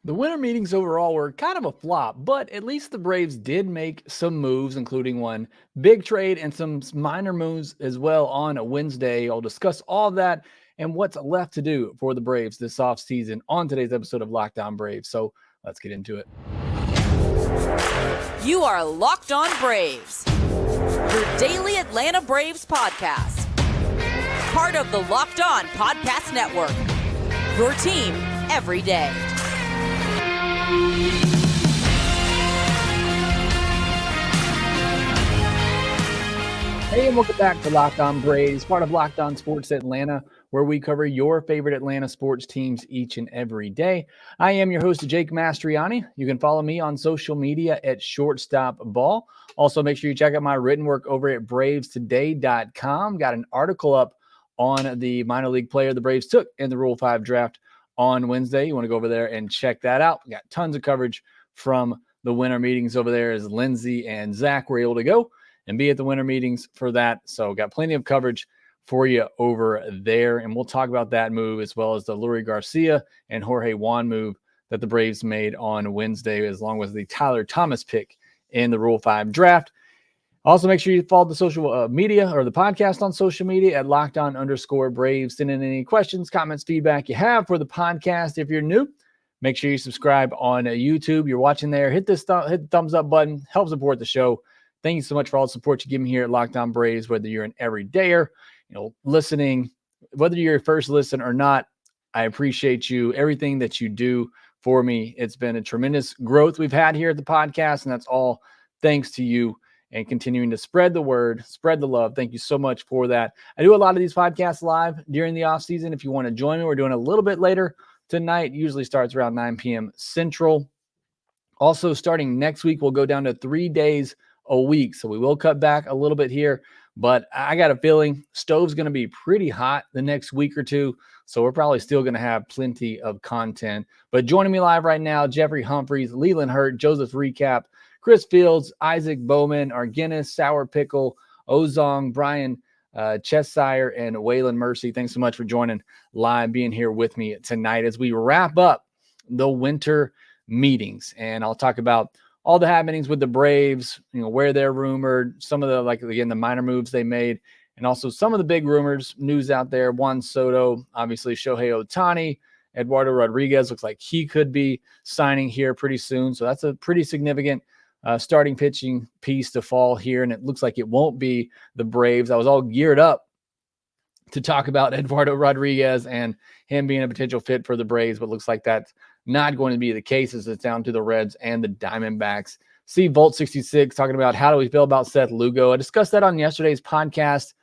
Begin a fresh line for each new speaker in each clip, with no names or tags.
The winter meetings overall were kind of a flop, but at least the Braves did make some moves, including one big trade and some minor moves as well on a Wednesday. I'll discuss all of that and what's left to do for the Braves this offseason on today's episode of Locked On Braves. So let's get into it.
You are Locked On Braves, your daily Atlanta Braves podcast. Part of the Locked On Podcast Network, your team every day.
Hey, and welcome back to Locked On Braves, part of Locked On Sports Atlanta, where we cover your favorite Atlanta sports teams each and every day. I am your host, Jake Mastriani. You can follow me on social media at shortstopball. Also, make sure you check out my written work over at bravestoday.com. Got an article up on the minor league player the Braves took in the Rule 5 draft on Wednesday. You want to go over there and check that out. We got tons of coverage from the winter meetings over there as Lindsay and Zach were able to go and be at the winter meetings for that. So got plenty of coverage for you over there. And we'll talk about that move as well as the Lurie Garcia and Jorge Juan move that the Braves made on Wednesday, as long as the Tyler Thomas pick in the Rule 5 draft. Also, make sure you follow the social media or the podcast on social media at LockedOn_Braves. Send in any questions, comments, feedback you have for the podcast. If you're new, make sure you subscribe on YouTube. You're watching there. Hit the thumbs up button. Help support the show. Thank you so much for all the support you give me here at Locked On Braves, whether you're an everydayer, listening, whether you're your first listen or not. I appreciate you, everything that you do for me. It's been a tremendous growth we've had here at the podcast, and that's all thanks to you and continuing to spread the word, spread the love. Thank you so much for that. I do a lot of these podcasts live during the off season. If you want to join me, we're doing a little bit later tonight. It usually starts around 9 p.m. Central. Also, starting next week, we'll go down to 3 days a week. So we will cut back a little bit here, but I got a feeling stove's going to be pretty hot the next week or two. So we're probably still going to have plenty of content. But joining me live right now, Jeffrey Humphreys, Leland Hurt, Joseph Recap, Chris Fields, Isaac Bowman, Argenis, Sour Pickle, Ozong, Brian Cheshire, and Waylon Mercy. Thanks so much for joining live, being here with me tonight as we wrap up the winter meetings. And I'll talk about all the happenings with the Braves, where they're rumored, some of the, the minor moves they made, and also some of the big rumors, news out there. Juan Soto, obviously Shohei Ohtani, Eduardo Rodriguez looks like he could be signing here pretty soon. So that's a pretty significant starting pitching piece to fall here. And it looks like it won't be the Braves. I was all geared up to talk about Eduardo Rodriguez and him being a potential fit for the Braves, but looks like that's not going to be the case as it's down to the Reds and the Diamondbacks. See Volt 66 talking about how do we feel about Seth Lugo. I discussed that on yesterday's podcast.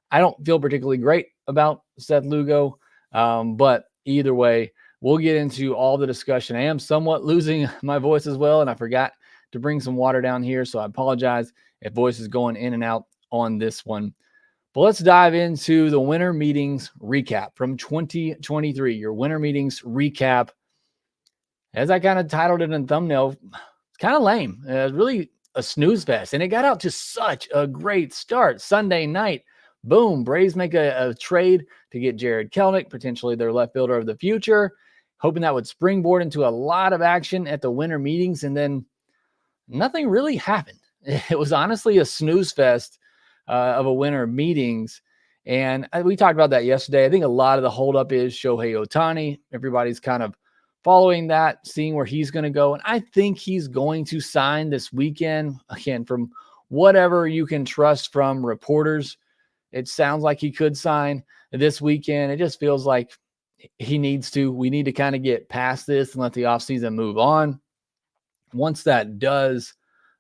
I don't feel particularly great about Seth Lugo, but either way, we'll get into all the discussion. I am somewhat losing my voice as well, and I forgot to bring some water down here, so I apologize if voice is going in and out on this one. But let's dive into the winter meetings recap from 2023, your winter meetings recap. As I kind of titled it in the thumbnail, it's kind of lame. It's really a snooze fest, and it got out to such a great start. Sunday night, boom, Braves make a trade to get Jared Kelenic, potentially their left fielder of the future, hoping that would springboard into a lot of action at the winter meetings, and then nothing really happened. It was honestly a snooze fest of a winter meetings, and we talked about that yesterday. I think a lot of the holdup is Shohei Ohtani. Everybody's kind of following that, seeing where he's going to go. And I think he's going to sign this weekend. Again, from whatever you can trust from reporters, it sounds like he could sign this weekend. It just feels like he needs to. We need to kind of get past this and let the offseason move on. Once that does,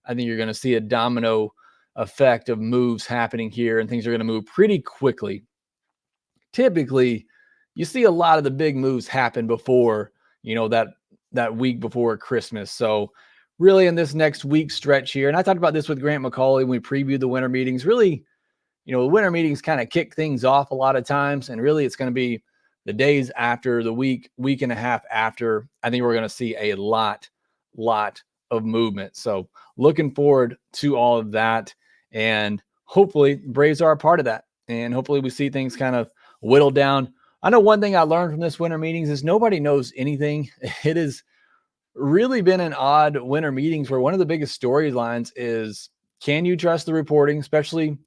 I think you're going to see a domino effect of moves happening here, and things are going to move pretty quickly. Typically, you see a lot of the big moves happen before that week before Christmas. So really in this next week stretch here, and I talked about this with Grant McCauley when we previewed the winter meetings, really, the winter meetings kind of kick things off a lot of times. And really it's going to be the days after, the week and a half after. I think we're going to see a lot of movement. So looking forward to all of that. And hopefully Braves are a part of that. And hopefully we see things kind of whittled down. I know one thing I learned from this winter meetings is nobody knows anything. It is really been an odd winter meetings where one of the biggest storylines is, can you trust the reporting, especially,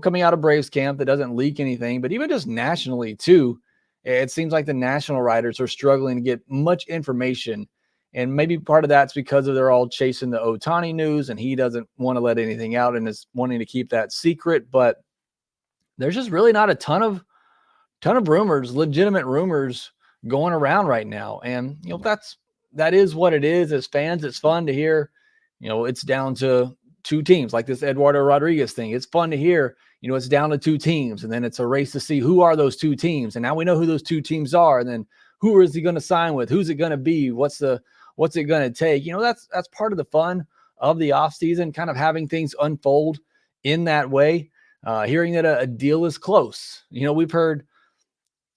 coming out of Braves camp that doesn't leak anything, but even just nationally too. It seems like the national writers are struggling to get much information. And maybe part of that's because they're all chasing the Ohtani news and he doesn't want to let anything out and is wanting to keep that secret. But there's just really not a ton of rumors, legitimate rumors going around right now. And, that is what it is. As fans, it's fun to hear, it's down to two teams, like this Eduardo Rodriguez thing. It's fun to hear, it's down to two teams, and then it's a race to see who are those two teams. And now we know who those two teams are. And then who is he going to sign with? Who's it going to be? What's it going to take? That's part of the fun of the offseason, kind of having things unfold in that way. Hearing that a deal is close. We've heard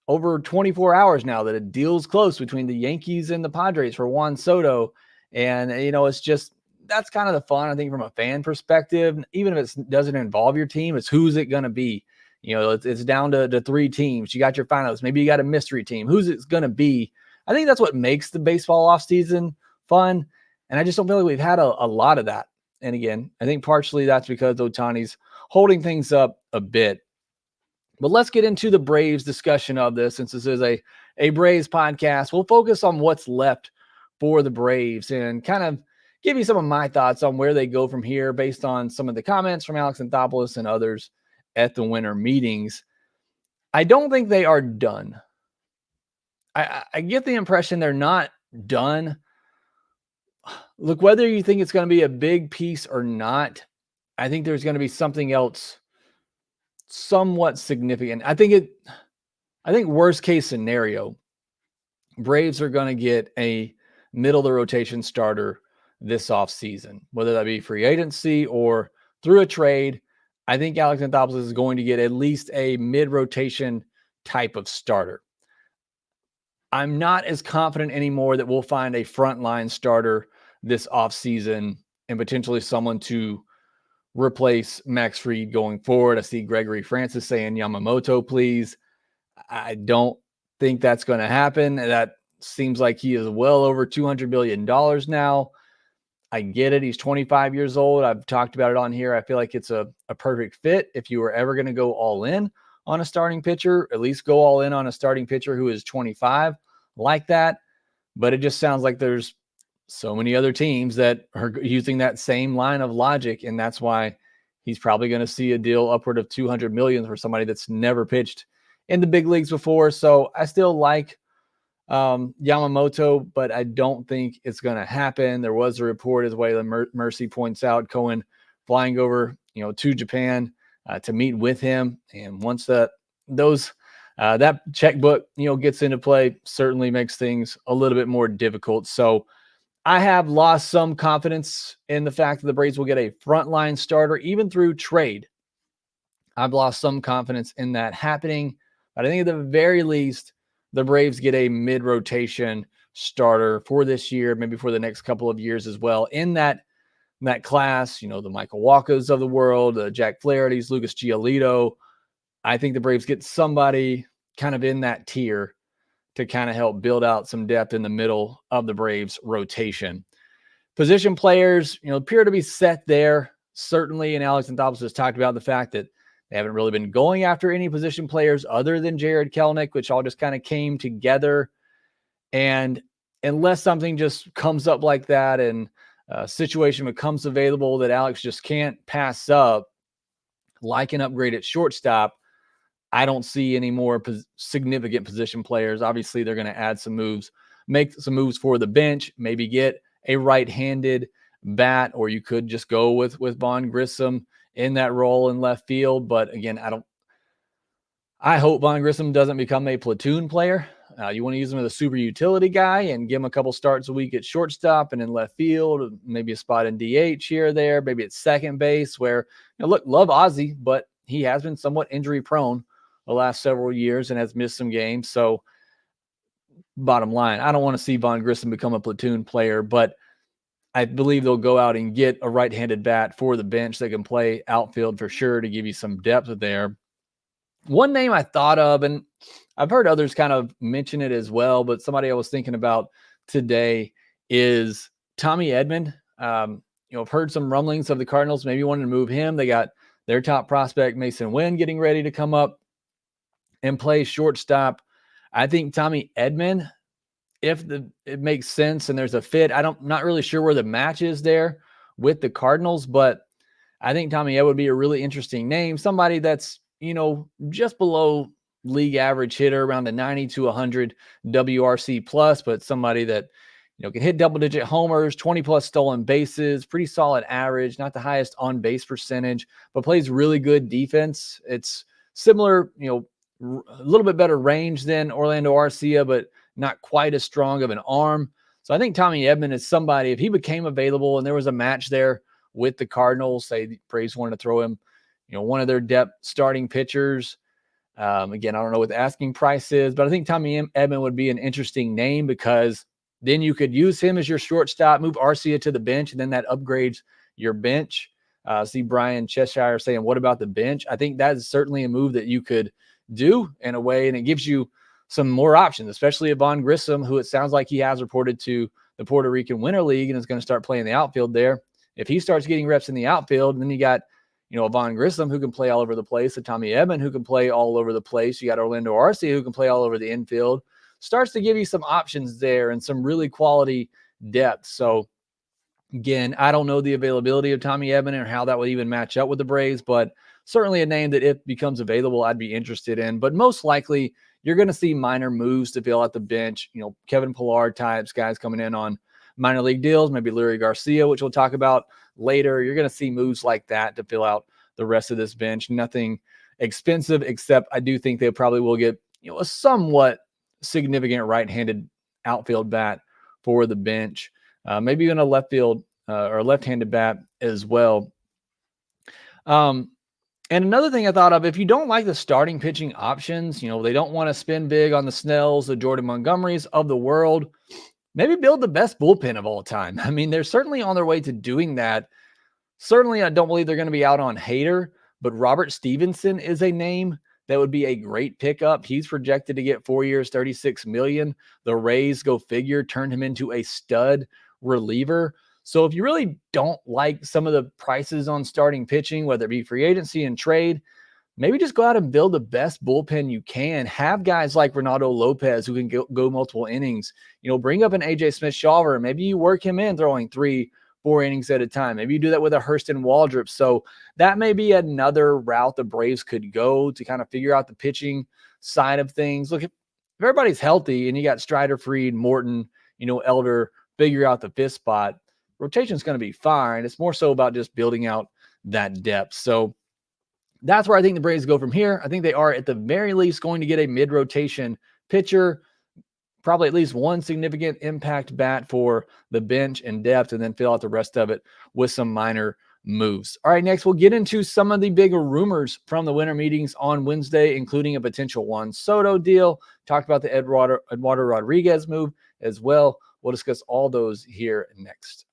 over 24 hours now that a deal's close between the Yankees and the Padres for Juan Soto. And, it's just, that's kind of the fun, I think, from a fan perspective. Even if it doesn't involve your team, it's who's it going to be. It's down to three teams. You got your finalists. Maybe you got a mystery team. Who's it's going to be? I think that's what makes the baseball offseason fun. And I just don't feel like we've had a lot of that. And again, I think partially that's because Ohtani's holding things up a bit. But let's get into the Braves discussion of this. Since this is a Braves podcast, we'll focus on what's left for the Braves and kind of give you some of my thoughts on where they go from here based on some of the comments from Alex Anthopoulos and others at the winter meetings. I don't think they are done. I get the impression they're not done. Look, whether you think it's going to be a big piece or not, I think there's going to be something else somewhat significant. I think worst case scenario, Braves are going to get a middle of the rotation starter this offseason, whether that be free agency or through a trade. I think Alex Anthopoulos is going to get at least a mid-rotation type of starter. I'm not as confident anymore that we'll find a frontline starter this offseason and potentially someone to replace Max Fried going forward. I see Gregory Francis saying Yamamoto, please. I don't think that's going to happen. That seems like he is well over $200 million now. I get it. He's 25 years old. I've talked about it on here. I feel like it's a perfect fit. If you were ever going to go all in on a starting pitcher, at least go all in on a starting pitcher who is 25 like that. But it just sounds like there's so many other teams that are using that same line of logic. And that's why he's probably going to see a deal upward of $200 million for somebody that's never pitched in the big leagues before. So I still like Yamamoto, but I don't think it's going to happen. There was a report, as Waylon Mercy points out, Cohen flying over, to Japan to meet with him. And once that checkbook, gets into play, certainly makes things a little bit more difficult. So I have lost some confidence in the fact that the Braves will get a frontline starter, even through trade. I've lost some confidence in that happening, but I think at the very least, the Braves get a mid-rotation starter for this year, maybe for the next couple of years as well. In that class, the Michael Wacha's of the world, the Jack Flaherty's, Lucas Giolito. I think the Braves get somebody kind of in that tier to kind of help build out some depth in the middle of the Braves rotation. Position players, appear to be set there, certainly. And Alex Anthopoulos has talked about the fact that they haven't really been going after any position players other than Jared Kelenic, which all just kind of came together. And unless something just comes up like that and a situation becomes available that Alex just can't pass up, like an upgrade at shortstop, I don't see any more significant position players. Obviously, they're going to add some moves, make some moves for the bench, maybe get a right-handed bat, or you could just go with Vaughn Grissom in that role in left field. But again, I hope Vaughn Grissom doesn't become a platoon player. You want to use him as a super utility guy and give him a couple starts a week at shortstop and in left field, maybe a spot in DH here or there, maybe at second base where, look, love Ozzie, but he has been somewhat injury prone the last several years and has missed some games. So bottom line, I don't want to see Vaughn Grissom become a platoon player, but I believe they'll go out and get a right-handed bat for the bench that can play outfield for sure to give you some depth there. One name I thought of, and I've heard others kind of mention it as well, but somebody I was thinking about today is Tommy Edman. I've heard some rumblings of the Cardinals maybe wanting to move him. They got their top prospect, Mason Wynn, getting ready to come up and play shortstop. I think Tommy Edman, if it makes sense and there's a fit, not really sure where the match is there with the Cardinals, but I think Tommy Edman would be a really interesting name. Somebody that's, just below league average hitter, around the 90 to 100 WRC plus, but somebody that, can hit double-digit homers, 20-plus stolen bases, pretty solid average, not the highest on-base percentage, but plays really good defense. It's similar, a little bit better range than Orlando Arcia, but not quite as strong of an arm. So I think Tommy Edman is somebody, if he became available and there was a match there with the Cardinals, say the Braves wanted to throw him, one of their depth starting pitchers. Again, I don't know what the asking price is, but I think Tommy Edman would be an interesting name because then you could use him as your shortstop, move Arcia to the bench, and then that upgrades your bench. See Brian Cheshire saying, what about the bench? I think that is certainly a move that you could do in a way, and it gives you some more options, especially Vaughn Grissom, who it sounds like he has reported to the Puerto Rican Winter League and is going to start playing the outfield there. If he starts getting reps in the outfield, then you got, Vaughn Grissom, who can play all over the place, and Tommy Edman, who can play all over the place. You got Orlando Arcia, who can play all over the infield. Starts to give you some options there and some really quality depth. So, again, I don't know the availability of Tommy Edman or how that would even match up with the Braves, but certainly a name that if becomes available, I'd be interested in. But most likely, you're going to see minor moves to fill out the bench. Kevin Pillar types, guys coming in on minor league deals, maybe Lurie Garcia, which we'll talk about later. You're going to see moves like that to fill out the rest of this bench. Nothing expensive, except I do think they probably will get, a somewhat significant right-handed outfield bat for the bench. Maybe even a left field or left-handed bat as well. And another thing I thought of, if you don't like the starting pitching options, they don't want to spend big on the Snells, the Jordan Montgomerys of the world, maybe build the best bullpen of all time. I mean, they're certainly on their way to doing that. Certainly, I don't believe they're going to be out on Hader, but Robert Stevenson is a name that would be a great pickup. He's projected to get 4 years, $36 million. The Rays, go figure, turned him into a stud reliever. So if you really don't like some of the prices on starting pitching, whether it be free agency and trade, maybe just go out and build the best bullpen you can. Have guys like Renato Lopez who can go multiple innings. Bring up an AJ Smith-Shawver. Maybe you work him in throwing 3-4 innings at a time. Maybe you do that with a Hurston Waldrop. So that may be another route the Braves could go to kind of figure out the pitching side of things. Look, if everybody's healthy and you got Strider, Fried, Morton, Elder, figure out the fifth spot, rotation's going to be fine. It's more so about just building out that depth. So that's where I think the Braves go from here. I think they are at the very least going to get a mid-rotation pitcher, probably at least one significant impact bat for the bench and depth, and then fill out the rest of it with some minor moves. All right, next we'll get into some of the bigger rumors from the winter meetings on Wednesday, including a potential Juan Soto deal. Talked about the Eduardo Rodriguez move as well. We'll discuss all those here next.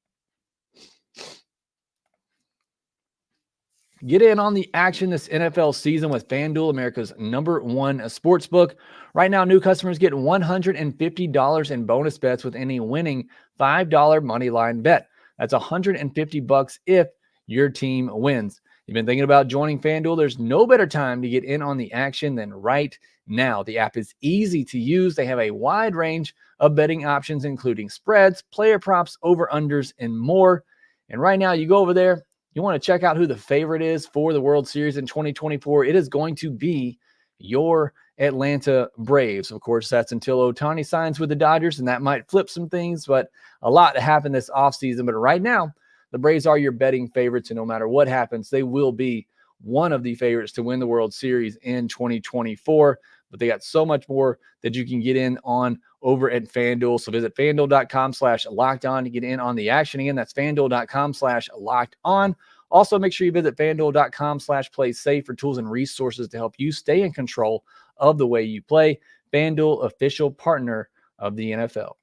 Get in on the action this NFL season with FanDuel, America's #1 sportsbook. Right now, new customers get $150 in bonus bets with any winning $5 moneyline bet. That's $150 if your team wins. You've been thinking about joining FanDuel? There's no better time to get in on the action than right now. The app is easy to use. They have a wide range of betting options, including spreads, player props, over-unders, and more. And right now, you go over there, you want to check out who the favorite is for the World Series in 2024. It is going to be your Atlanta Braves. Of course, that's until Ohtani signs with the Dodgers, and that might flip some things, but a lot to happen this offseason. But right now, the Braves are your betting favorites, and no matter what happens, they will be one of the favorites to win the World Series in 2024. But they got so much more that you can get in on over at FanDuel. So visit FanDuel.com/lockedon to get in on the action. Again, that's FanDuel.com/lockedon. Also, make sure you visit FanDuel.com/playsafe for tools and resources to help you stay in control of the way you play. FanDuel, official partner of the NFL.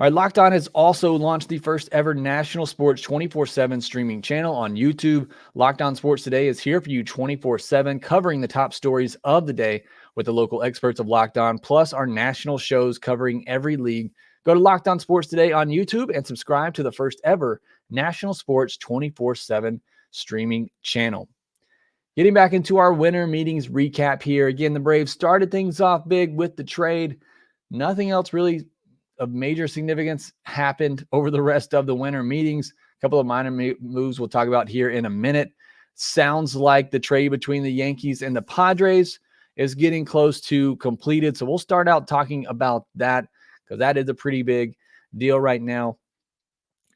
All right, Locked On has also launched the first ever national sports 24/7 streaming channel on YouTube. Locked On Sports Today is here for you 24/7, covering the top stories of the day with the local experts of Locked On, plus our national shows covering every league. Go to Locked On Sports Today on YouTube and subscribe to the first ever national sports 24/7 streaming channel. Getting back into our winter meetings recap here. Again, the Braves started things off big with the trade. Nothing else really of major significance happened over the rest of the winter meetings. A couple of minor moves we'll talk about here in a minute. Sounds like the trade between the Yankees and the Padres is getting close to completed. So we'll start out talking about that because that is a pretty big deal right now.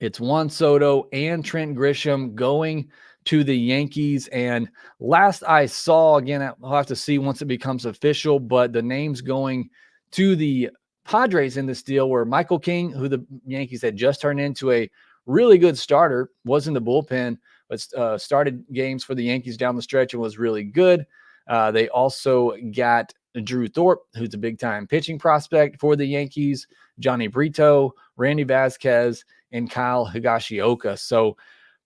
It's Juan Soto and Trent Grisham going to the Yankees. And last I saw, again, I'll have to see once it becomes official, but the names going to the Padres in this deal were Michael King, who the Yankees had just turned into a really good starter, was in the bullpen, but started games for the Yankees down the stretch and was really good. They also got Drew Thorpe, who's a big-time pitching prospect for the Yankees, Johnny Brito, Randy Vasquez, and Kyle Higashioka. So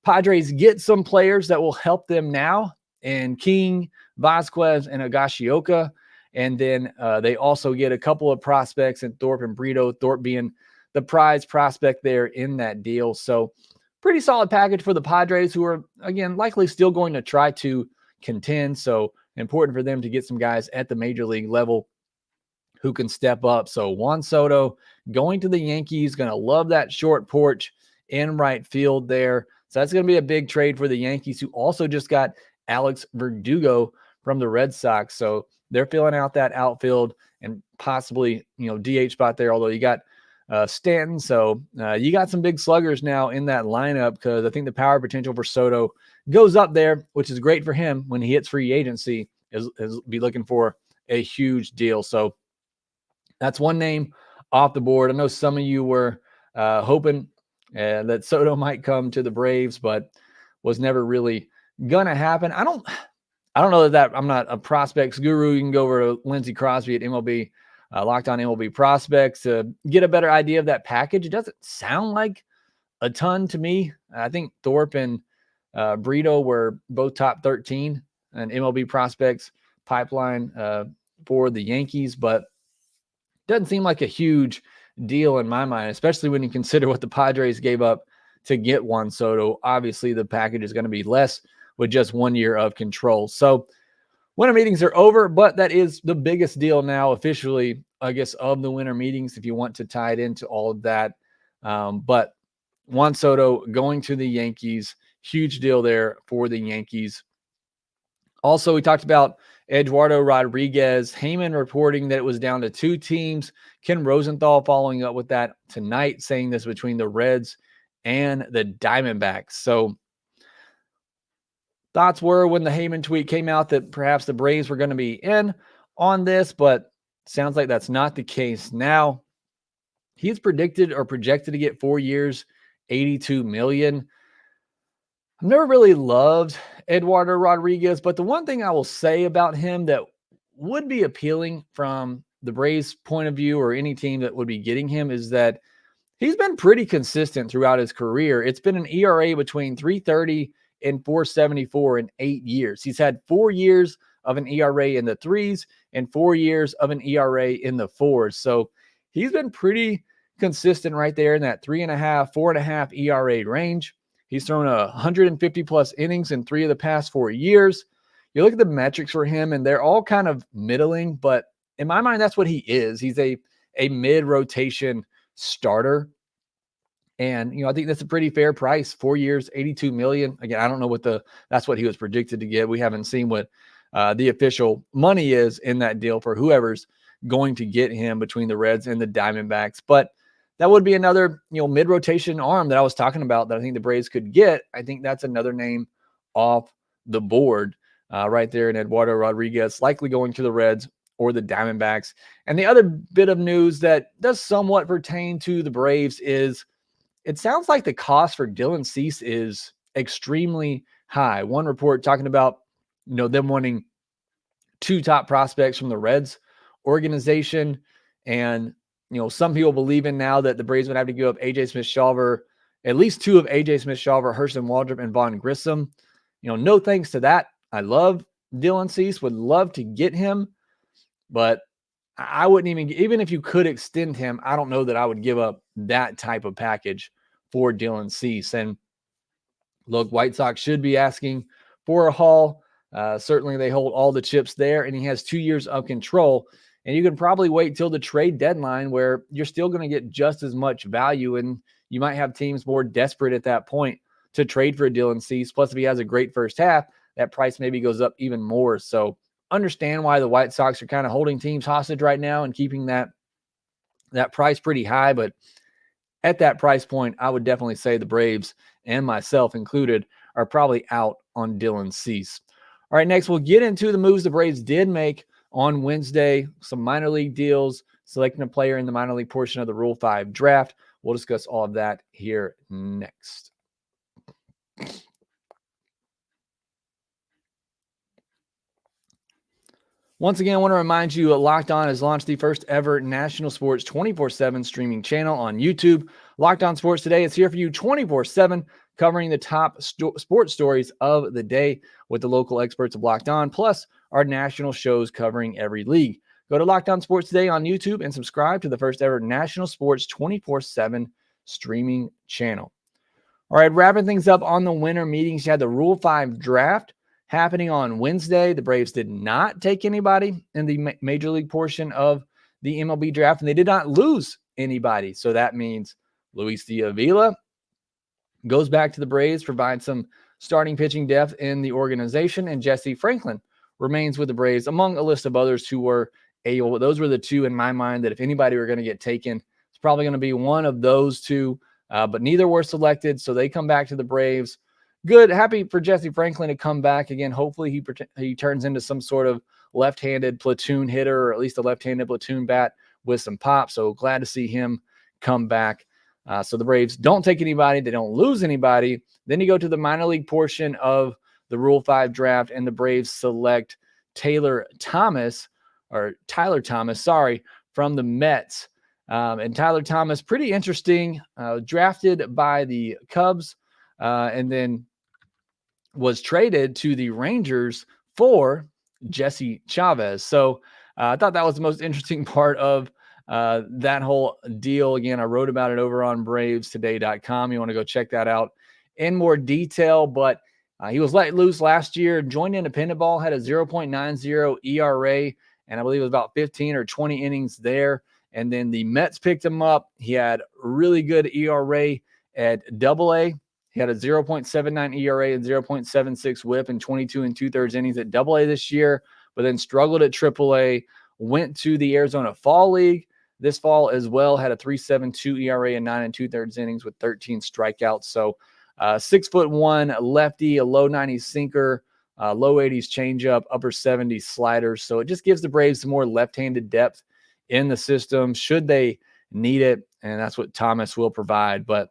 Padres get some players that will help them now, and King, Vasquez, and Higashioka. And then they also get a couple of prospects in Thorpe and Brito, Thorpe being the prize prospect there in that deal. So pretty solid package for the Padres, who are, again, likely still going to try to contend. So important for them to get some guys at the major league level who can step up. So Juan Soto going to the Yankees, going to love that short porch in right field there. So that's going to be a big trade for the Yankees, who also just got Alex Verdugo from the Red Sox. So they're filling out that outfield and possibly, DH spot there, although you got Stanton. So you got some big sluggers now in that lineup, because I think the power potential for Soto goes up there, which is great for him when he hits free agency, is be looking for a huge deal. So that's one name off the board. I know some of you were hoping that Soto might come to the Braves, but was never really going to happen. I don't know that I'm not a prospects guru. You can go over to Lindsey Crosby at MLB, Locked On MLB Prospects, to get a better idea of that package. It doesn't sound like a ton to me. I think Thorpe and Brito were both top 13 and MLB Prospects pipeline for the Yankees, but doesn't seem like a huge deal in my mind, especially when you consider what the Padres gave up to get Juan Soto. Obviously, the package is going to be less with just 1 year of control. So winter meetings are over, but that is the biggest deal now officially, I guess, of the winter meetings, if you want to tie it into all of that. But Juan Soto going to the Yankees, huge deal there for the Yankees. Also, we talked about Eduardo Rodriguez. Heyman reporting that it was down to 2 teams. Ken Rosenthal following up with that tonight, saying this between the Reds and the Diamondbacks. So thoughts were, when the Heyman tweet came out, that perhaps the Braves were going to be in on this, but sounds like that's not the case now. He's predicted or projected to get 4 years, $82 million. I've never really loved Eduardo Rodriguez, but the one thing I will say about him that would be appealing from the Braves' point of view, or any team that would be getting him, is that he's been pretty consistent throughout his career. It's been an ERA between 3.30 and 4.74 in 8 years. He's had 4 years of an ERA in the 3s and 4 years of an ERA in the 4s. So he's been pretty consistent right there in that 3.5, 4.5 ERA range. He's thrown 150 plus innings in 3 of the past 4 years. You look at the metrics for him, and they're all kind of middling, but in my mind, that's what he is. He's a mid-rotation starter. And, I think that's a pretty fair price. 4 years, $82 million. Again, I don't know that's what he was predicted to get. We haven't seen what the official money is in that deal for whoever's going to get him between the Reds and the Diamondbacks. But that would be another, mid-rotation arm that I was talking about that I think the Braves could get. I think that's another name off the board right there in Eduardo Rodriguez, likely going to the Reds or the Diamondbacks. And the other bit of news that does somewhat pertain to the Braves is, it sounds like the cost for Dylan Cease is extremely high. One report talking about, them wanting 2 top prospects from the Reds organization, and some people believe in now that the Braves would have to give up AJ Smith-Shawver, at least two of AJ Smith-Shawver, Hurston Waldrop, and Vaughn Grissom. No thanks to that. I love Dylan Cease, would love to get him, but I wouldn't even if you could extend him, I don't know that I would give up that type of package for Dylan Cease. And look, White Sox should be asking for a haul. Certainly they hold all the chips there, and he has 2 years of control. And you can probably wait till the trade deadline where you're still going to get just as much value, and you might have teams more desperate at that point to trade for Dylan Cease. Plus, if he has a great first half, that price maybe goes up even more. So understand why the White Sox are kind of holding teams hostage right now and keeping that price pretty high. But at that price point, I would definitely say the Braves, and myself included, are probably out on Dylan Cease. All right, next we'll get into the moves the Braves did make on Wednesday, some minor league deals, selecting a player in the minor league portion of the Rule 5 draft. We'll discuss all of that here next. Once again, I want to remind you that Locked On has launched the first ever national sports 24/7 streaming channel on YouTube. Locked On Sports Today is here for you 24/7, covering the top sports stories of the day with the local experts of Locked On, plus our national shows covering every league. Go to Locked On Sports Today on YouTube and subscribe to the first ever national sports 24/7 streaming channel. All right, wrapping things up on the winter meetings, you had the Rule 5 draft happening on Wednesday. The Braves did not take anybody in the major league portion of the MLB draft, and they did not lose anybody. So that means Luis Diavila goes back to the Braves, provides some starting pitching depth in the organization, and Jesse Franklin remains with the Braves, among a list of others who were able. But those were the two in my mind that if anybody were going to get taken, it's probably going to be one of those two, but neither were selected, so they come back to the Braves. Good. Happy for Jesse Franklin to come back again. Hopefully he turns into some sort of left-handed platoon hitter, or at least a left-handed platoon bat with some pop. So glad to see him come back. So the Braves don't take anybody. They don't lose anybody. Then you go to the minor league portion of the Rule 5 draft, and the Braves select Tyler Thomas, from the Mets. And Tyler Thomas, pretty interesting, drafted by the Cubs, and then was traded to the Rangers for Jesse Chavez. So I thought that was the most interesting part of that whole deal. Again, I wrote about it over on bravestoday.com. You want to go check that out in more detail. But he was let loose last year, joined independent ball, had a 0.90 ERA, and I believe it was about 15 or 20 innings there. And then the Mets picked him up. He had really good ERA at Double-A. He had a 0.79 ERA and 0.76 whip in 22 2/3 innings at Double-A this year, but then struggled at Triple-A, went to the Arizona Fall League this fall as well, had a 3.72 ERA and 9 2/3 innings with 13 strikeouts. So 6'1" lefty, a low 90s sinker, low 80s changeup, upper 70s sliders. So it just gives the Braves some more left-handed depth in the system should they need it, and that's what Thomas will provide. But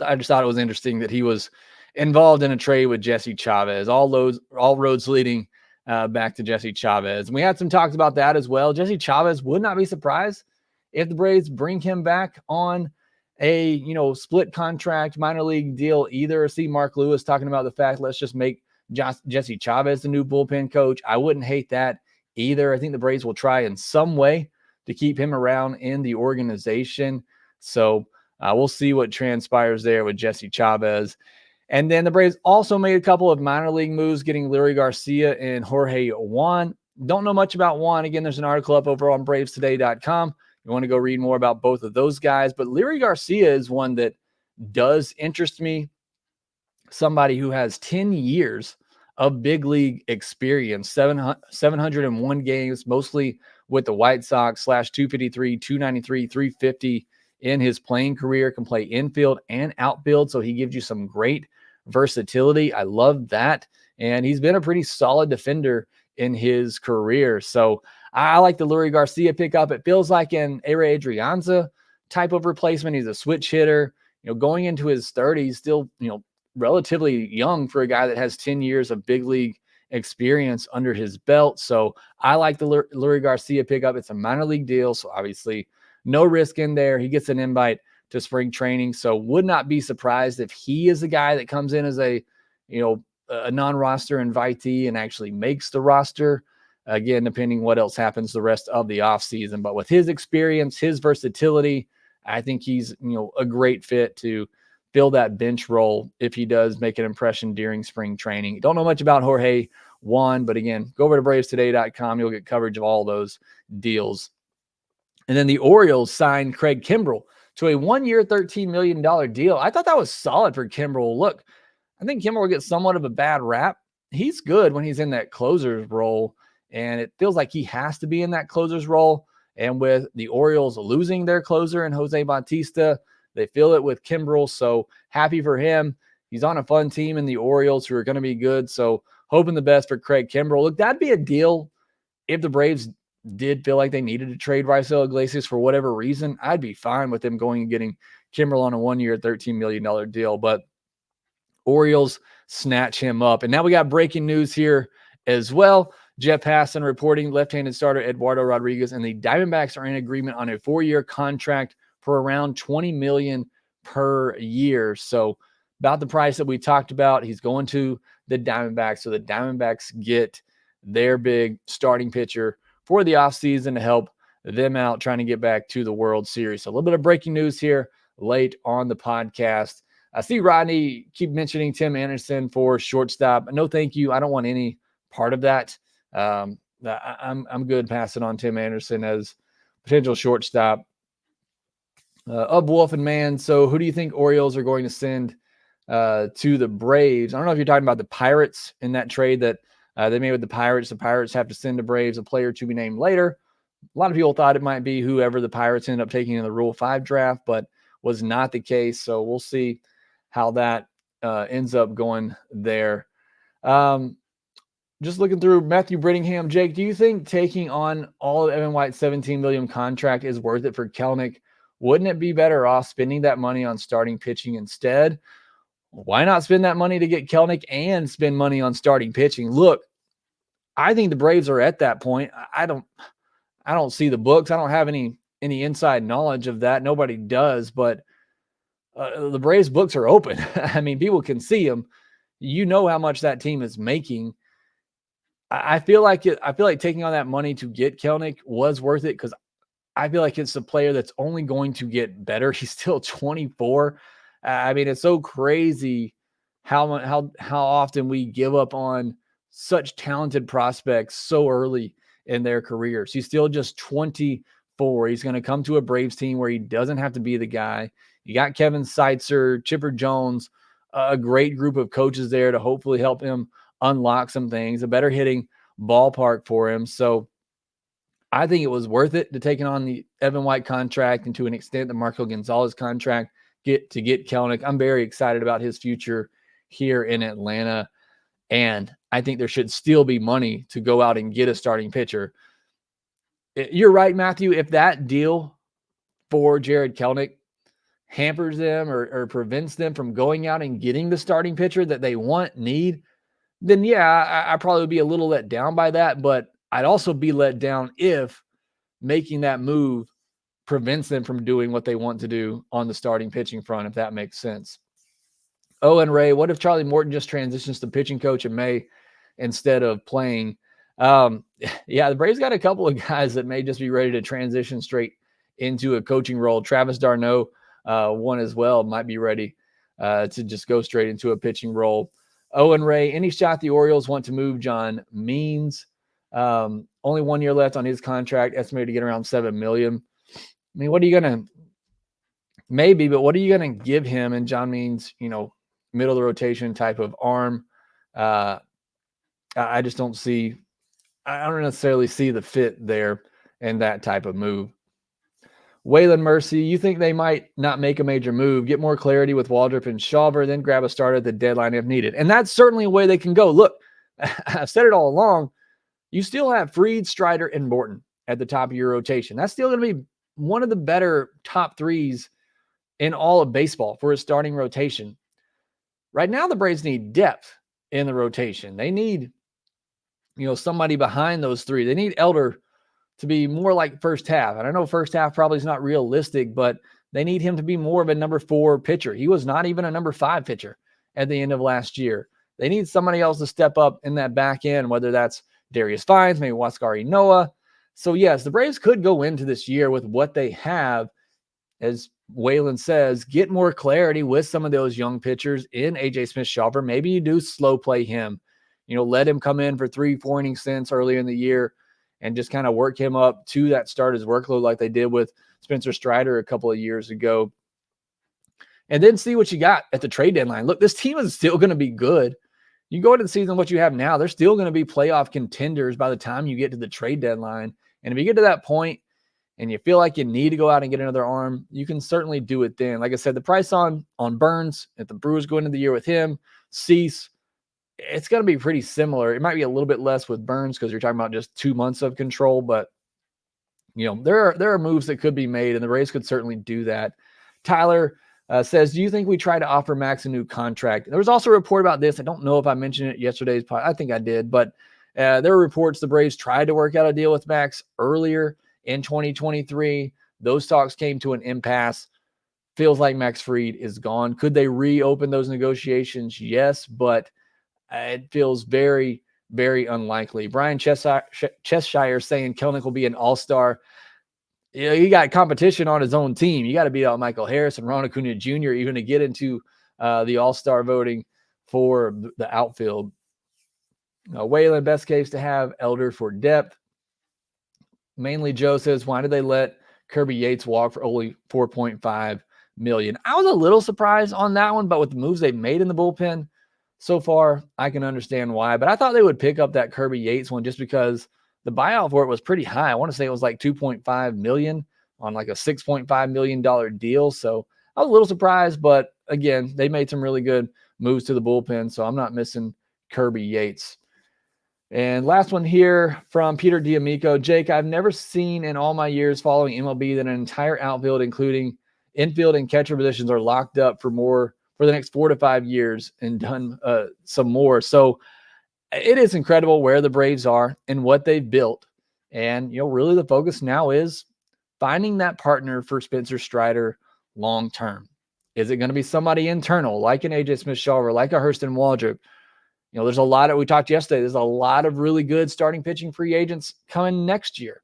I just thought it was interesting that he was involved in a trade with Jesse Chavez. All roads leading back to Jesse Chavez. And we had some talks about that as well. Jesse Chavez, would not be surprised if the Braves bring him back on a split contract minor league deal either. See Mark Lewis talking about the fact, let's just make Jesse Chavez the new bullpen coach. I wouldn't hate that either. I think the Braves will try in some way to keep him around in the organization. So we'll see what transpires there with Jesse Chavez. And then the Braves also made a couple of minor league moves, getting Leury Garcia and Jorge Juan. Don't know much about Juan. Again, there's an article up over on bravestoday.com. You want to go read more about both of those guys. But Leury Garcia is one that does interest me. Somebody who has 10 years of big league experience, 701 games, mostly with the White Sox, /253, 293, 350 in his playing career, can play infield and outfield. So he gives you some great versatility. I love that. And he's been a pretty solid defender in his career. So I like the Leury Garcia pickup. It feels like an Ehire Adrianza type of replacement. He's a switch hitter, going into his 30s, still, relatively young for a guy that has 10 years of big league experience under his belt. So I like the Leury Garcia pickup. It's a minor league deal, so obviously no risk in there. He gets an invite to spring training. So would not be surprised if he is the guy that comes in as a non-roster invitee and actually makes the roster. Again, depending what else happens the rest of the offseason. But with his experience, his versatility, I think he's a great fit to fill that bench role if he does make an impression during spring training. Don't know much about Jorge Juan, but again, go over to bravestoday.com. You'll get coverage of all those deals. And then the Orioles signed Craig Kimbrell to a 1-year, $13 million deal. I thought that was solid for Kimbrell. Look, I think Kimbrell will get somewhat of a bad rap. He's good when he's in that closer's role, and it feels like he has to be in that closer's role. And with the Orioles losing their closer in Jose Bautista, they feel it with Kimbrell. So happy for him. He's on a fun team in the Orioles who are going to be good. So hoping the best for Craig Kimbrell. Look, that'd be a deal if the Braves did feel like they needed to trade Raisel Iglesias for whatever reason. I'd be fine with them going and getting Kimbrell on a 1-year, $13 million deal. But Orioles snatch him up. And now we got breaking news here as well. Jeff Passan reporting left-handed starter Eduardo Rodriguez and the Diamondbacks are in agreement on a 4-year contract for around $20 million per year. So about the price that we talked about, he's going to the Diamondbacks. So the Diamondbacks get their big starting pitcher for the offseason to help them out trying to get back to the World Series. So a little bit of breaking news here late on the podcast. I see Rodney keep mentioning Tim Anderson for shortstop. No, thank you. I don't want any part of that. I'm good passing on Tim Anderson as potential shortstop. Wolf and Man. So who do you think Orioles are going to send to the Braves? I don't know if you're talking about the Pirates in that trade that they made with the Pirates. The Pirates have to send the Braves a player to be named later. A lot of people thought it might be whoever the Pirates ended up taking in the Rule 5 draft, but was not the case. So we'll see how that ends up going there. Just looking through Matthew Brittingham. Jake, do you think taking on all of Evan White's $17 million contract is worth it for Kelenic? Wouldn't it be better off spending that money on starting pitching instead? Why not spend that money to get Kelenic and spend money on starting pitching? Look, I think the Braves are at that point. I don't see the books. I don't have any inside knowledge of that. Nobody does, but the Braves books are open. I mean, people can see them. You know how much that team is making. I feel like taking on that money to get Kelenic was worth it because I feel like it's a player that's only going to get better. He's still 24. I mean, it's so crazy how often we give up on such talented prospects so early in their careers. He's still just 24. He's going to come to a Braves team where he doesn't have to be the guy. You got Kevin Seitzer, Chipper Jones, a great group of coaches there to hopefully help him unlock some things, a better hitting ballpark for him. So I think it was worth it to taking on the Evan White contract and to an extent the Marco Gonzalez contract get Kelenic. I'm very excited about his future here in Atlanta. And I think there should still be money to go out and get a starting pitcher. You're right, Matthew. If that deal for Jared Kelenic hampers them or prevents them from going out and getting the starting pitcher that they need, then yeah, I probably would be a little let down by that, but I'd also be let down if making that move prevents them from doing what they want to do on the starting pitching front, if that makes sense. And Ray, what if Charlie Morton just transitions to pitching coach in May instead of playing? Yeah, the Braves got a couple of guys that may just be ready to transition straight into a coaching role. Travis d'Arnaud, one as well, might be ready to just go straight into a pitching role. Owen Ray, any shot the Orioles want to move John Means? Only 1 year left on his contract, estimated to get around $7 million. I mean, what are you going to – maybe, but what are you going to give him? And John Means, middle of the rotation type of arm. I just don't see – I don't necessarily see the fit there in that type of move. Waylon Mercy, you think they might not make a major move, get more clarity with Waldrop and Shawver, then grab a starter at the deadline if needed. And that's certainly a way they can go. Look, I've said it all along. You still have Fried, Strider, and Morton at the top of your rotation. That's still going to be one of the better top threes in all of baseball for a starting rotation. Right now, the Braves need depth in the rotation. They need, somebody behind those three. They need Elder to be more like first half. And I know first half probably is not realistic, but they need him to be more of a number 4 pitcher. He was not even a number 5 pitcher at the end of last year. They need somebody else to step up in that back end, whether that's Darius Vines, maybe Huascar Ynoa. So yes, the Braves could go into this year with what they have, as Waylon says, get more clarity with some of those young pitchers in A.J. Smith-Shawver. Maybe you do slow play him. Let him come in for 3-4 inning stints earlier in the year and just kind of work him up to that starter's workload like they did with Spencer Strider a couple of years ago. And then see what you got at the trade deadline. Look, this team is still going to be good. You go into the season, what you have now, they're still going to be playoff contenders by the time you get to the trade deadline. And if you get to that point and you feel like you need to go out and get another arm, you can certainly do it then. Like I said, the price on Burns, if the Brewers go into the year with him, Cease, it's going to be pretty similar. It might be a little bit less with Burns because you're talking about just 2 months of control, but there are moves that could be made, and the Rays could certainly do that. Tyler says, do you think we try to offer Max a new contract? There was also a report about this. I don't know if I mentioned it yesterday's pod. I think I did, but there were reports the Braves tried to work out a deal with Max earlier in 2023. Those talks came to an impasse. Feels like Max Fried is gone. Could they reopen those negotiations? Yes, but it feels very, very unlikely. Brian Cheshire saying Kelenic will be an all-star. He got competition on his own team. You got to beat out Michael Harris and Ron Acuna Jr. even to get into the all-star voting for the outfield. Waylon, best case to have Elder for depth. Mainly Joe says, why did they let Kirby Yates walk for only $4.5 million? I was a little surprised on that one, but with the moves they've made in the bullpen so far, I can understand why. But I thought they would pick up that Kirby Yates one just because the buyout for it was pretty high. I want to say it was like $2.5 million on like a $6.5 million deal. So I was a little surprised, but again, they made some really good moves to the bullpen. So I'm not missing Kirby Yates. And last one here from Peter D'Amico. Jake, I've never seen in all my years following MLB that an entire outfield, including infield and catcher positions, are locked up for the next 4 to 5 years and done some more. So it is incredible where the Braves are and what they've built. And, really the focus now is finding that partner for Spencer Strider long-term. Is it going to be somebody internal like an A.J. Smith-Shawver, like a Hurston Waldrop? There's a lot we talked yesterday. There's a lot of really good starting pitching free agents coming next year.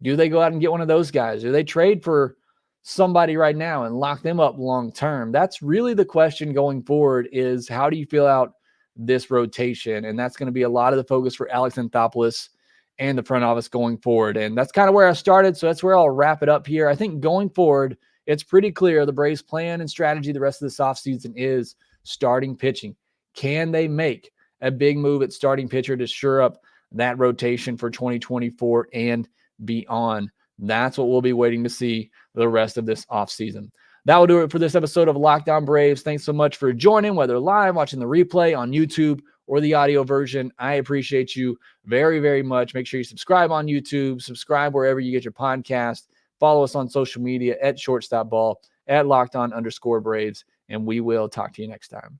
Do they go out and get one of those guys? Do they trade for somebody right now and lock them up long-term? That's really the question going forward, is how do you feel out this rotation? And that's going to be a lot of the focus for Alex Anthopoulos and the front office going forward. And that's kind of where I started. So that's where I'll wrap it up here. I think going forward, it's pretty clear the Braves' plan and strategy the rest of this offseason is starting pitching. Can they make a big move at starting pitcher to shore up that rotation for 2024 and beyond? That's what we'll be waiting to see the rest of this offseason. That will do it for this episode of Locked On Braves. Thanks so much for joining, whether live, watching the replay on YouTube, or the audio version. I appreciate you very, very much. Make sure you subscribe on YouTube, subscribe wherever you get your podcast. Follow us on social media at ShortstopBall, at LockedOn_Braves, and we will talk to you next time.